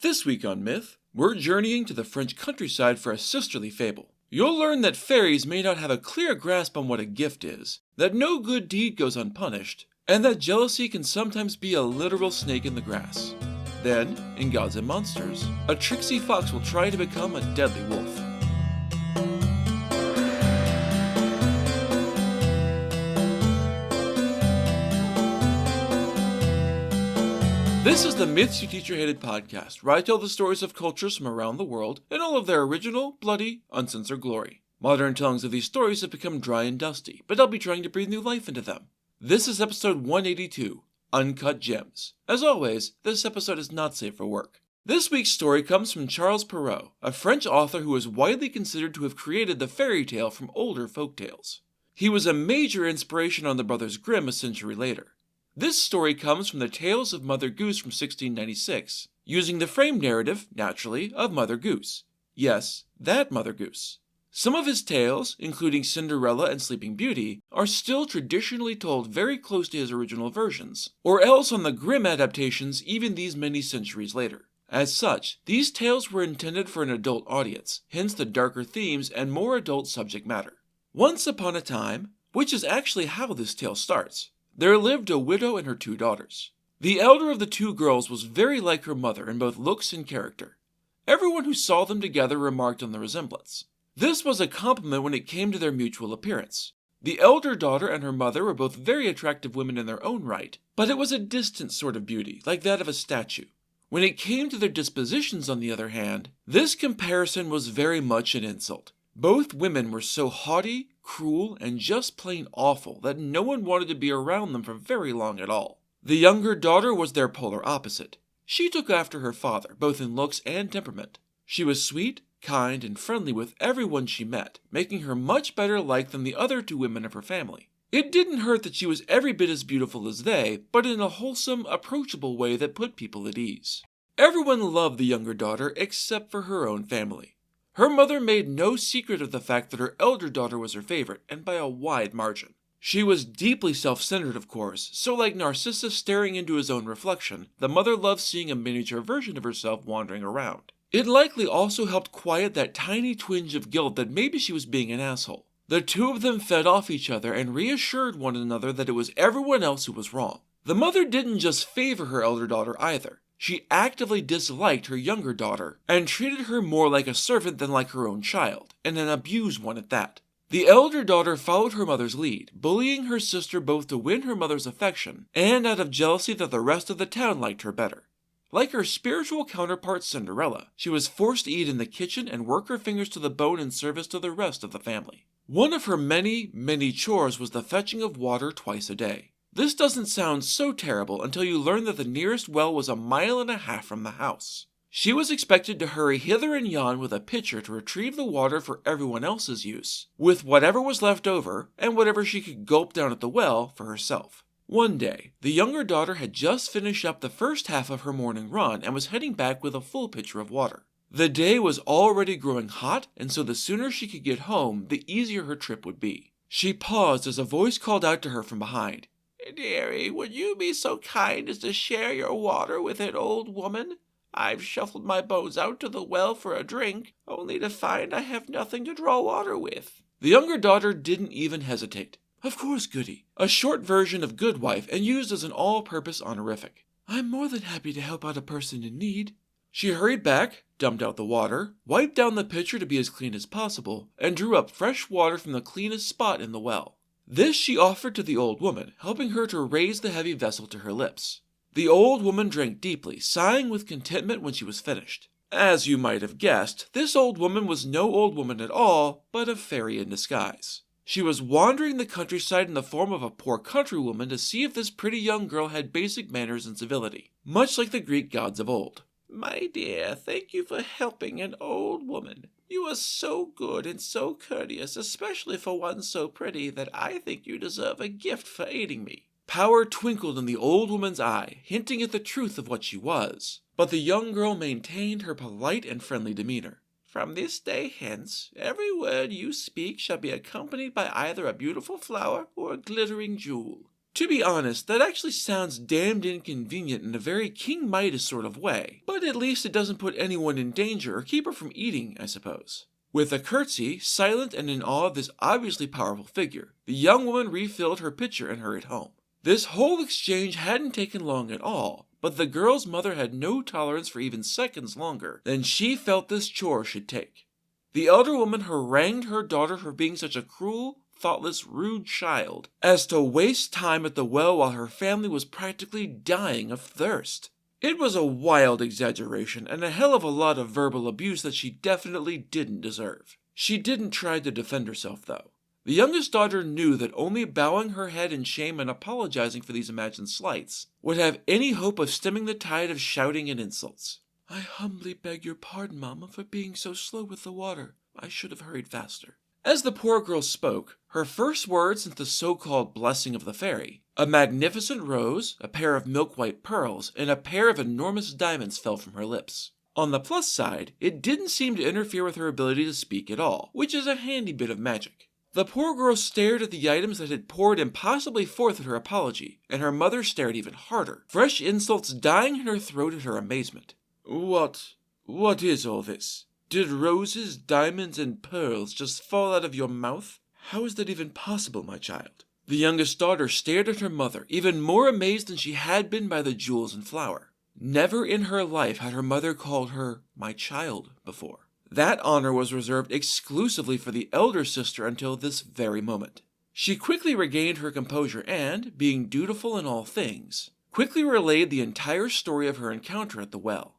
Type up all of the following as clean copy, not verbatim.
This week on Myth, we're journeying to the French countryside for a sisterly fable. You'll learn that fairies may not have a clear grasp on what a gift is, that no good deed goes unpunished, and that jealousy can sometimes be a literal snake in the grass. Then, in Gods and Monsters, a tricksy fox will try to become a deadly wolf. This is the Myths You Teacher Hated podcast, where I tell the stories of cultures from around the world in all of their original, bloody, uncensored glory. Modern tellings of these stories have become dry and dusty, but I'll be trying to breathe new life into them. This is episode 182, Uncut Gems. As always, this episode is not safe for work. This week's story comes from Charles Perrault, a French author who is widely considered to have created the fairy tale from older folk tales. He was a major inspiration on the Brothers Grimm a century later. This story comes from the Tales of Mother Goose from 1696, using the frame narrative, naturally, of Mother Goose. Yes, that Mother Goose. Some of his tales, including Cinderella and Sleeping Beauty, are still traditionally told very close to his original versions, or else on the Grimm adaptations even these many centuries later. As such, these tales were intended for an adult audience, hence the darker themes and more adult subject matter. Once upon a time, which is actually how this tale starts, there lived a widow and her two daughters. The elder of the two girls was very like her mother in both looks and character. Everyone who saw them together remarked on the resemblance. This was a compliment when it came to their mutual appearance. The elder daughter and her mother were both very attractive women in their own right, but it was a distant sort of beauty, like that of a statue. When it came to their dispositions, on the other hand, this comparison was very much an insult. Both women were so haughty, cruel, and just plain awful that no one wanted to be around them for very long at all. The younger daughter was their polar opposite. She took after her father, both in looks and temperament. She was sweet, kind, and friendly with everyone she met, making her much better liked than the other two women of her family. It didn't hurt that she was every bit as beautiful as they, but in a wholesome, approachable way that put people at ease. Everyone loved the younger daughter except for her own family. Her mother made no secret of the fact that her elder daughter was her favorite, and by a wide margin. She was deeply self-centered, of course, so like Narcissus staring into his own reflection, the mother loved seeing a miniature version of herself wandering around. It likely also helped quiet that tiny twinge of guilt that maybe she was being an asshole. The two of them fed off each other and reassured one another that it was everyone else who was wrong. The mother didn't just favor her elder daughter either. She actively disliked her younger daughter, and treated her more like a servant than like her own child, and an abused one at that. The elder daughter followed her mother's lead, bullying her sister both to win her mother's affection, and out of jealousy that the rest of the town liked her better. Like her spiritual counterpart Cinderella, she was forced to eat in the kitchen and work her fingers to the bone in service to the rest of the family. One of her many, many chores was the fetching of water twice a day. This doesn't sound so terrible until you learn that the nearest well was 1.5 miles from the house. She was expected to hurry hither and yon with a pitcher to retrieve the water for everyone else's use, with whatever was left over, and whatever she could gulp down at the well for herself. One day, the younger daughter had just finished up the first half of her morning run and was heading back with a full pitcher of water. The day was already growing hot, and so the sooner she could get home, the easier her trip would be. She paused as a voice called out to her from behind. "Dearie, would you be so kind as to share your water with an old woman? I've shuffled my bones out to the well for a drink, only to find I have nothing to draw water with." The younger daughter didn't even hesitate. "Of course, Goody," a short version of good wife and used as an all-purpose honorific. "I'm more than happy to help out a person in need." She hurried back, dumped out the water, wiped down the pitcher to be as clean as possible, and drew up fresh water from the cleanest spot in the well. This she offered to the old woman, helping her to raise the heavy vessel to her lips. The old woman drank deeply, sighing with contentment when she was finished. As you might have guessed, this old woman was no old woman at all, but a fairy in disguise. She was wandering the countryside in the form of a poor countrywoman to see if this pretty young girl had basic manners and civility, much like the Greek gods of old. "My dear, thank you for helping an old woman. You are so good and so courteous, especially for one so pretty, that I think you deserve a gift for aiding me." Power twinkled in the old woman's eye, hinting at the truth of what she was, but the young girl maintained her polite and friendly demeanor. "From this day hence, every word you speak shall be accompanied by either a beautiful flower or a glittering jewel. To be honest, that actually sounds damned inconvenient in a very King Midas sort of way, but at least it doesn't put anyone in danger or keep her from eating, I suppose. With a curtsy, silent and in awe of this obviously powerful figure, the young woman refilled her pitcher and hurried home. This whole exchange hadn't taken long at all, but the girl's mother had no tolerance for even seconds longer than she felt this chore should take. The elder woman harangued her daughter for being such a cruel, thoughtless, rude child as to waste time at the well while her family was practically dying of thirst. It was a wild exaggeration and a hell of a lot of verbal abuse that she definitely didn't deserve. She didn't try to defend herself, though. The youngest daughter knew that only bowing her head in shame and apologizing for these imagined slights would have any hope of stemming the tide of shouting and insults. "I humbly beg your pardon, Mama, for being so slow with the water. I should have hurried faster." As the poor girl spoke, her first words since the so-called blessing of the fairy, a magnificent rose, a pair of milk-white pearls, and a pair of enormous diamonds fell from her lips. On the plus side, it didn't seem to interfere with her ability to speak at all, which is a handy bit of magic. The poor girl stared at the items that had poured impossibly forth at her apology, and her mother stared even harder, fresh insults dying in her throat at her amazement. What is all this? Did roses, diamonds, and pearls just fall out of your mouth? How is that even possible, my child? The youngest daughter stared at her mother, even more amazed than she had been by the jewels and flower. Never in her life had her mother called her my child before. That honor was reserved exclusively for the elder sister until this very moment. She quickly regained her composure and, being dutiful in all things, quickly relayed the entire story of her encounter at the well.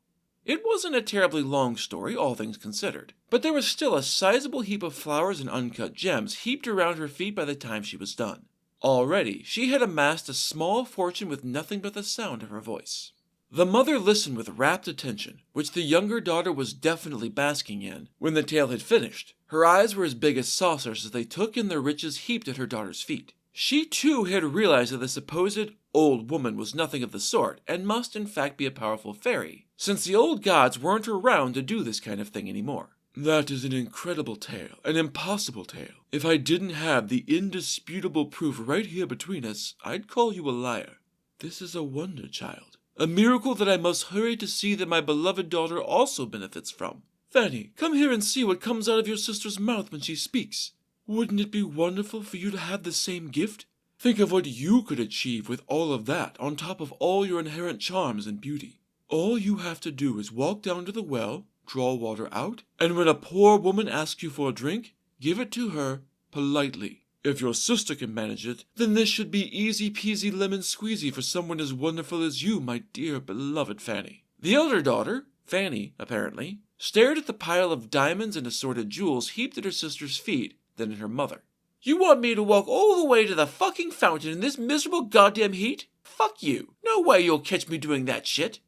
It wasn't a terribly long story, all things considered, but there was still a sizable heap of flowers and uncut gems heaped around her feet by the time she was done. Already, she had amassed a small fortune with nothing but the sound of her voice. The mother listened with rapt attention, which the younger daughter was definitely basking in. When the tale had finished, her eyes were as big as saucers as they took in the riches heaped at her daughter's feet. She too had realized that the supposed old woman was nothing of the sort, and must in fact be a powerful fairy, since the old gods weren't around to do this kind of thing anymore. "That is an incredible tale, an impossible tale. If I didn't have the indisputable proof right here between us, I'd call you a liar. This is a wonder, child. A miracle that I must hurry to see that my beloved daughter also benefits from. Fanny, come here and see what comes out of your sister's mouth when she speaks. Wouldn't it be wonderful for you to have the same gift? Think of what you could achieve with all of that on top of all your inherent charms and beauty. All you have to do is walk down to the well, draw water out, and when a poor woman asks you for a drink, give it to her politely. If your sister can manage it, then this should be easy peasy lemon squeezy for someone as wonderful as you, my dear beloved Fanny." The elder daughter, Fanny apparently, stared at the pile of diamonds and assorted jewels heaped at her sister's feet, then at her mother. "You want me to walk all the way to the fucking fountain in this miserable goddamn heat? Fuck you. No way you'll catch me doing that shit."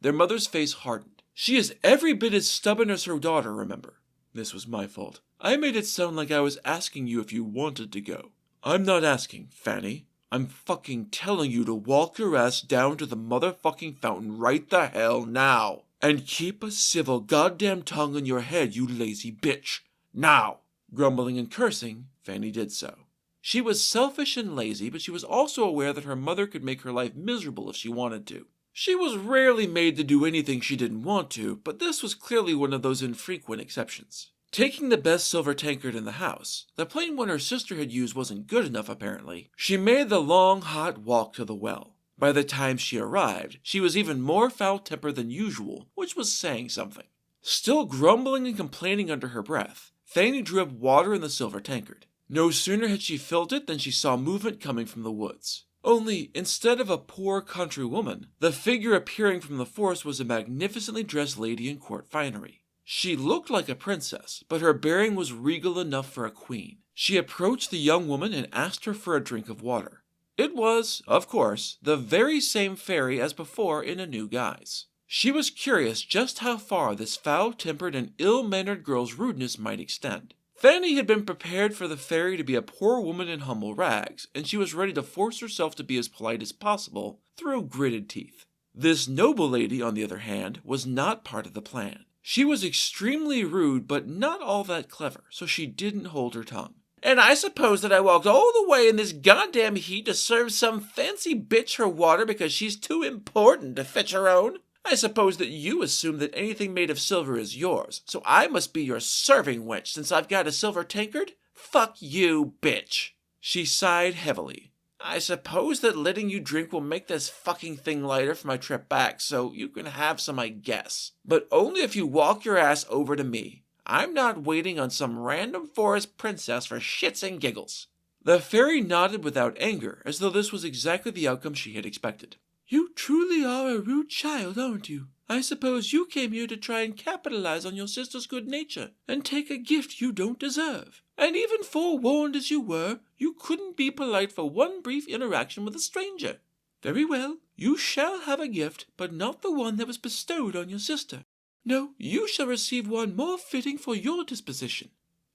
Their mother's face hardened. She is every bit as stubborn as her daughter, remember. "This was my fault. I made it sound like I was asking you if you wanted to go. I'm not asking, Fanny. I'm fucking telling you to walk your ass down to the motherfucking fountain right the hell now. And keep a civil goddamn tongue in your head, you lazy bitch. Now." Grumbling and cursing, Fanny did so. She was selfish and lazy, but she was also aware that her mother could make her life miserable if she wanted to. She was rarely made to do anything she didn't want to, but this was clearly one of those infrequent exceptions. Taking the best silver tankard in the house, the plain one her sister had used wasn't good enough apparently, she made the long, hot walk to the well. By the time she arrived, she was even more foul-tempered than usual, which was saying something. Still grumbling and complaining under her breath, Fanny drew up water in the silver tankard. No sooner had she filled it than she saw movement coming from the woods. Only, instead of a poor country woman, the figure appearing from the forest was a magnificently dressed lady in court finery. She looked like a princess, but her bearing was regal enough for a queen. She approached the young woman and asked her for a drink of water. It was, of course, the very same fairy as before in a new guise. She was curious just how far this foul-tempered and ill-mannered girl's rudeness might extend. Fanny had been prepared for the fairy to be a poor woman in humble rags, and she was ready to force herself to be as polite as possible through gritted teeth. This noble lady, on the other hand, was not part of the plan. She was extremely rude, but not all that clever, so she didn't hold her tongue. And I suppose that I walked all the way in this goddamn heat to serve some fancy bitch her water because she's too important to fetch her own? I suppose that you assume that anything made of silver is yours, so I must be your serving wench since I've got a silver tankard? Fuck you, bitch. She sighed heavily. I suppose that letting you drink will make this fucking thing lighter for my trip back, so you can have some, I guess. But only if you walk your ass over to me. I'm not waiting on some random forest princess for shits and giggles. The fairy nodded without anger, as though this was exactly the outcome she had expected. You truly are a rude child, aren't you? I suppose you came here to try and capitalize on your sister's good nature, and take a gift you don't deserve. And even forewarned as you were, you couldn't be polite for one brief interaction with a stranger. Very well, you shall have a gift, but not the one that was bestowed on your sister. No, you shall receive one more fitting for your disposition.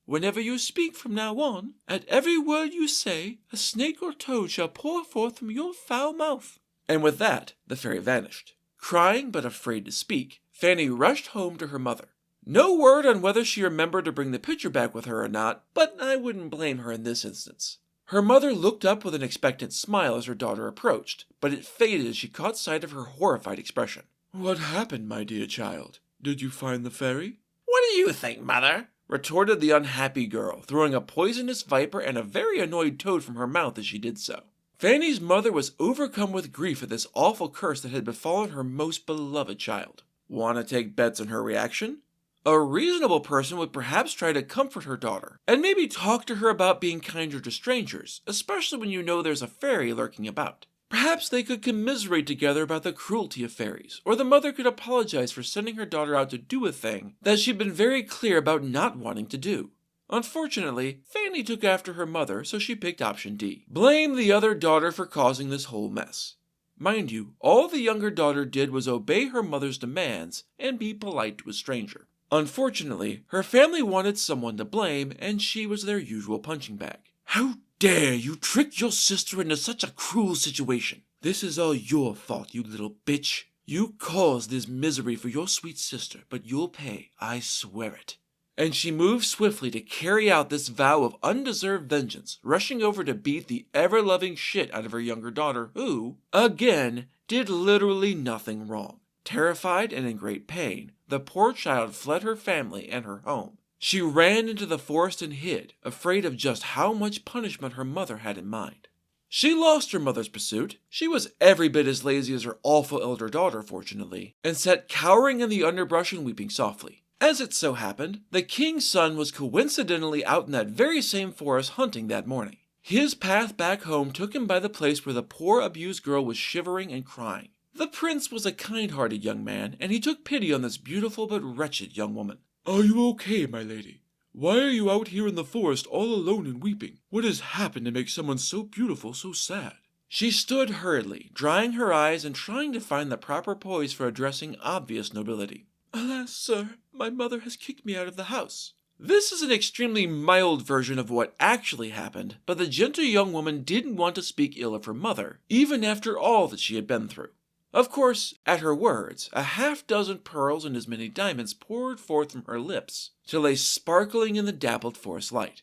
Whenever you speak from now on, at every word you say, a snake or toad shall pour forth from your foul mouth. And with that, the fairy vanished. Crying but afraid to speak, Fanny rushed home to her mother. No word on whether she remembered to bring the pitcher back with her or not, but I wouldn't blame her in this instance. Her mother looked up with an expectant smile as her daughter approached, but it faded as she caught sight of her horrified expression. What happened, my dear child? Did you find the fairy? What do you think, mother? Retorted the unhappy girl, throwing a poisonous viper and a very annoyed toad from her mouth as she did so. Fanny's mother was overcome with grief at this awful curse that had befallen her most beloved child. Want to take bets on her reaction? A reasonable person would perhaps try to comfort her daughter, and maybe talk to her about being kinder to strangers, especially when you know there's a fairy lurking about. Perhaps they could commiserate together about the cruelty of fairies, or the mother could apologize for sending her daughter out to do a thing that she'd been very clear about not wanting to do. Unfortunately, Fanny took after her mother, so she picked option D. Blame the other daughter for causing this whole mess. Mind you, all the younger daughter did was obey her mother's demands and be polite to a stranger. Unfortunately, her family wanted someone to blame, and she was their usual punching bag. How dare you trick your sister into such a cruel situation? This is all your fault, you little bitch. You caused this misery for your sweet sister, but you'll pay, I swear it. And she moved swiftly to carry out this vow of undeserved vengeance, rushing over to beat the ever-loving shit out of her younger daughter, who, again, did literally nothing wrong. Terrified and in great pain, the poor child fled her family and her home. She ran into the forest and hid, afraid of just how much punishment her mother had in mind. She lost her mother's pursuit. She was every bit as lazy as her awful elder daughter, fortunately, and sat cowering in the underbrush and weeping softly. As it so happened, the king's son was coincidentally out in that very same forest hunting that morning. His path back home took him by the place where the poor abused girl was shivering and crying. The prince was a kind-hearted young man, and he took pity on this beautiful but wretched young woman. Are you okay, my lady? Why are you out here in the forest all alone and weeping? What has happened to make someone so beautiful so sad? She stood hurriedly, drying her eyes and trying to find the proper poise for addressing obvious nobility. Alas, sir, my mother has kicked me out of the house. This is an extremely mild version of what actually happened, but the gentle young woman didn't want to speak ill of her mother, even after all that she had been through. Of course, at her words, a half-dozen pearls and as many diamonds poured forth from her lips, to lay sparkling in the dappled forest light.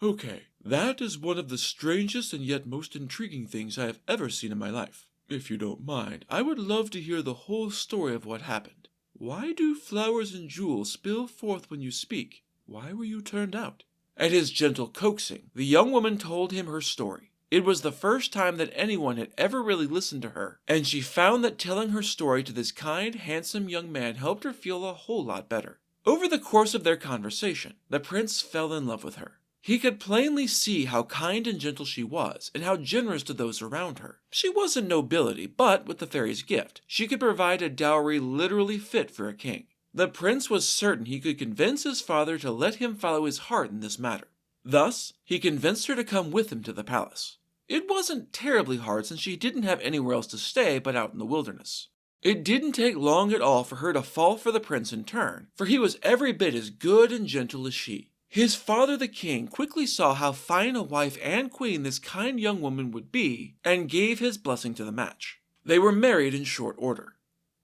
Okay, that is one of the strangest and yet most intriguing things I have ever seen in my life. If you don't mind, I would love to hear the whole story of what happened. Why do flowers and jewels spill forth when you speak? Why were you turned out? At his gentle coaxing, the young woman told him her story. It was the first time that anyone had ever really listened to her, and she found that telling her story to this kind, handsome young man helped her feel a whole lot better. Over the course of their conversation, the prince fell in love with her. He could plainly see how kind and gentle she was, and how generous to those around her. She wasn't nobility, but with the fairy's gift, she could provide a dowry literally fit for a king. The prince was certain he could convince his father to let him follow his heart in this matter. Thus, he convinced her to come with him to the palace. It wasn't terribly hard since she didn't have anywhere else to stay but out in the wilderness. It didn't take long at all for her to fall for the prince in turn, for he was every bit as good and gentle as she. His father the king quickly saw how fine a wife and queen this kind young woman would be, and gave his blessing to the match. They were married in short order.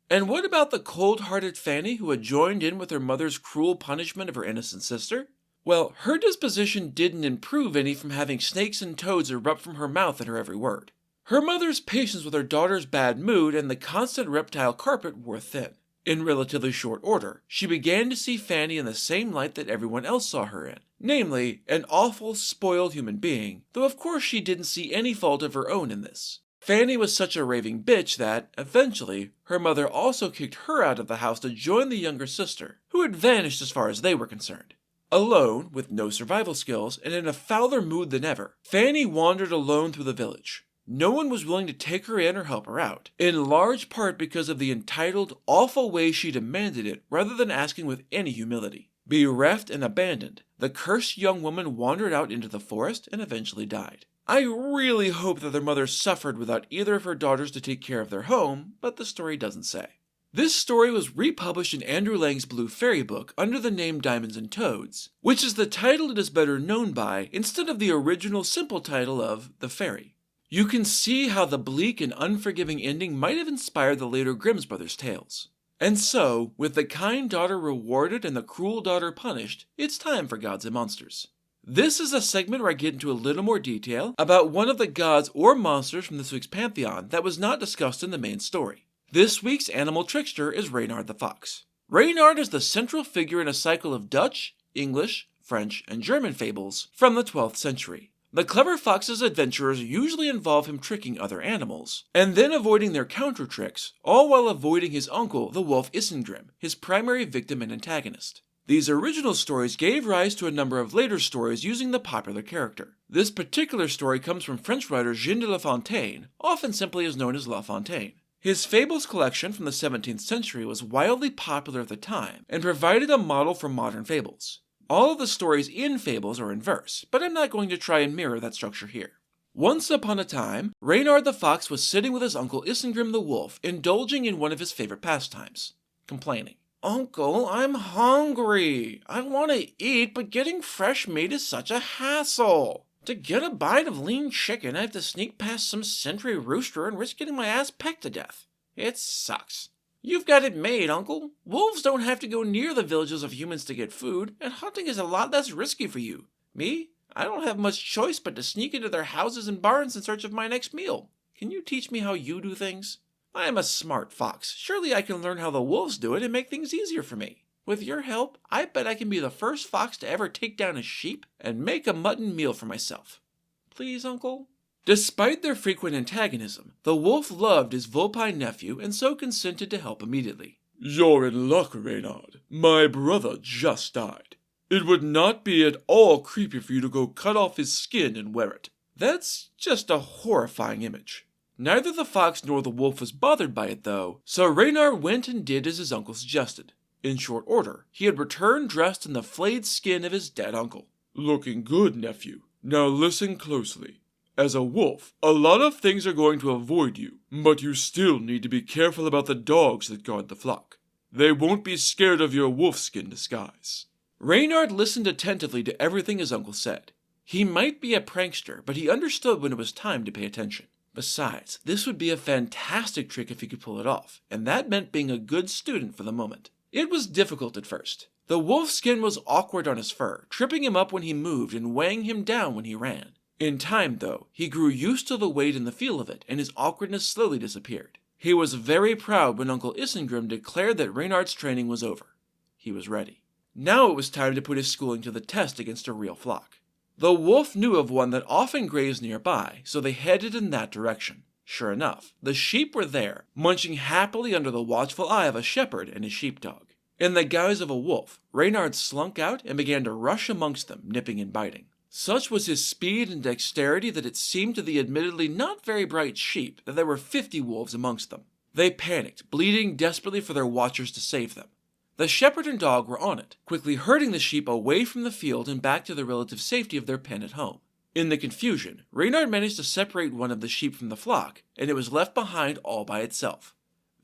And what about the cold-hearted Fanny who had joined in with her mother's cruel punishment of her innocent sister? Well, her disposition didn't improve any from having snakes and toads erupt from her mouth at her every word. Her mother's patience with her daughter's bad mood and the constant reptile carpet wore thin. In relatively short order, she began to see Fanny in the same light that everyone else saw her in, namely, an awful, spoiled human being, though of course she didn't see any fault of her own in this. Fanny was such a raving bitch that, eventually, her mother also kicked her out of the house to join the younger sister, who had vanished as far as they were concerned. Alone, with no survival skills, and in a fouler mood than ever, Fanny wandered alone through the village. No one was willing to take her in or help her out, in large part because of the entitled, awful way she demanded it rather than asking with any humility. Bereft and abandoned, the cursed young woman wandered out into the forest and eventually died. I really hope that their mother suffered without either of her daughters to take care of their home, but the story doesn't say. This story was republished in Andrew Lang's Blue Fairy book under the name Diamonds and Toads, which is the title it is better known by instead of the original simple title of The Fairy. You can see how the bleak and unforgiving ending might have inspired the later Grimm brothers' tales. And so, with the kind daughter rewarded and the cruel daughter punished, it's time for Gods and Monsters. This is a segment where I get into a little more detail about one of the gods or monsters from this week's pantheon that was not discussed in the main story. This week's animal trickster is Reynard the Fox. Reynard is the central figure in a cycle of Dutch, English, French, and German fables from the 12th century. The clever fox's adventures usually involve him tricking other animals, and then avoiding their counter tricks, all while avoiding his uncle, the wolf Isengrim, his primary victim and antagonist. These original stories gave rise to a number of later stories using the popular character. This particular story comes from French writer Jean de La Fontaine, often simply as known as La Fontaine. His fables collection from the 17th century was wildly popular at the time, and provided a model for modern fables. All of the stories in fables are in verse, but I'm not going to try and mirror that structure here. Once upon a time, Reynard the Fox was sitting with his uncle Isengrim the Wolf, indulging in one of his favorite pastimes, complaining. "Uncle, I'm hungry. I want to eat, but getting fresh meat is such a hassle. To get a bite of lean chicken, I have to sneak past some sentry rooster and risk getting my ass pecked to death. It sucks. You've got it made, Uncle. Wolves don't have to go near the villages of humans to get food, and hunting is a lot less risky for you. Me? I don't have much choice but to sneak into their houses and barns in search of my next meal. Can you teach me how you do things? I am a smart fox. Surely I can learn how the wolves do it and make things easier for me. With your help, I bet I can be the first fox to ever take down a sheep and make a mutton meal for myself. Please, Uncle?" Despite their frequent antagonism, the wolf loved his vulpine nephew and so consented to help immediately. "You're in luck, Reynard. My brother just died. It would not be at all creepy for you to go cut off his skin and wear it." That's just a horrifying image. Neither the fox nor the wolf was bothered by it, though, so Reynard went and did as his uncle suggested. In short order, he had returned dressed in the flayed skin of his dead uncle. "Looking good, nephew. Now listen closely. As a wolf, a lot of things are going to avoid you, but you still need to be careful about the dogs that guard the flock. They won't be scared of your wolfskin disguise." Reynard listened attentively to everything his uncle said. He might be a prankster, but he understood when it was time to pay attention. Besides, this would be a fantastic trick if he could pull it off, and that meant being a good student for the moment. It was difficult at first. The wolf's skin was awkward on his fur, tripping him up when he moved and weighing him down when he ran. In time, though, he grew used to the weight and the feel of it, and his awkwardness slowly disappeared. He was very proud when Uncle Isengrim declared that Reynard's training was over. He was ready. Now it was time to put his schooling to the test against a real flock. The wolf knew of one that often grazed nearby, so they headed in that direction. Sure enough, the sheep were there, munching happily under the watchful eye of a shepherd and his sheepdog. In the guise of a wolf, Reynard slunk out and began to rush amongst them, nipping and biting. Such was his speed and dexterity that it seemed to the admittedly not very bright sheep that there were 50 wolves amongst them. They panicked, bleating desperately for their watchers to save them. The shepherd and dog were on it, quickly herding the sheep away from the field and back to the relative safety of their pen at home. In the confusion, Reynard managed to separate one of the sheep from the flock, and it was left behind all by itself.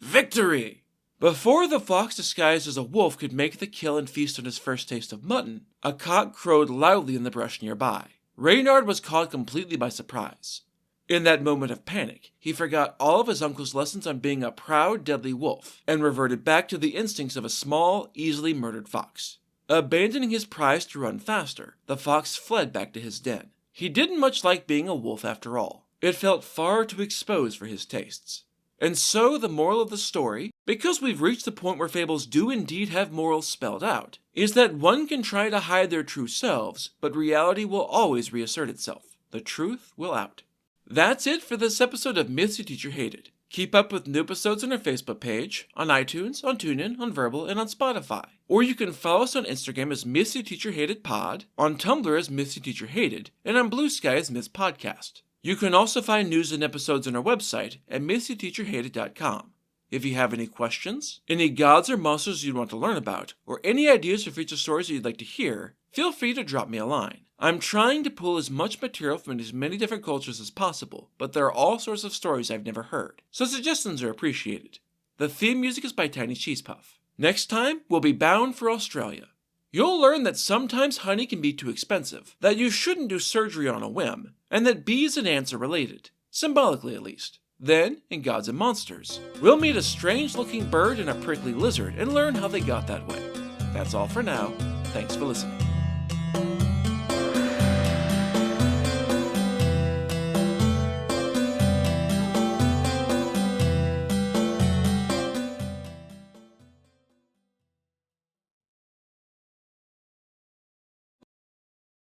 Victory! Before the fox disguised as a wolf could make the kill and feast on his first taste of mutton, a cock crowed loudly in the brush nearby. Reynard was caught completely by surprise. In that moment of panic, he forgot all of his uncle's lessons on being a proud, deadly wolf, and reverted back to the instincts of a small, easily murdered fox. Abandoning his prize to run faster, the fox fled back to his den. He didn't much like being a wolf after all. It felt far too exposed for his tastes. And so the moral of the story, because we've reached the point where fables do indeed have morals spelled out, is that one can try to hide their true selves, but reality will always reassert itself. The truth will out. That's it for this episode of Myths Your Teacher Hated. Keep up with new episodes on our Facebook page, on iTunes, on TuneIn, on Verbal, and on Spotify. Or you can follow us on Instagram as Myths Your Teacher Hated Pod, on Tumblr as Myths Your Teacher Hated, and on Blue Sky as Myths Podcast. You can also find news and episodes on our website at mythsyourteacherhated.com. If you have any questions, any gods or monsters you'd want to learn about, or any ideas for future stories that you'd like to hear, feel free to drop me a line. I'm trying to pull as much material from as many different cultures as possible, but there are all sorts of stories I've never heard, so suggestions are appreciated. The theme music is by Tiny Cheese Puff. Next time, we'll be bound for Australia. You'll learn that sometimes honey can be too expensive, that you shouldn't do surgery on a whim, and that bees and ants are related, symbolically at least. Then, in Gods and Monsters, we'll meet a strange-looking bird and a prickly lizard and learn how they got that way. That's all for now. Thanks for listening.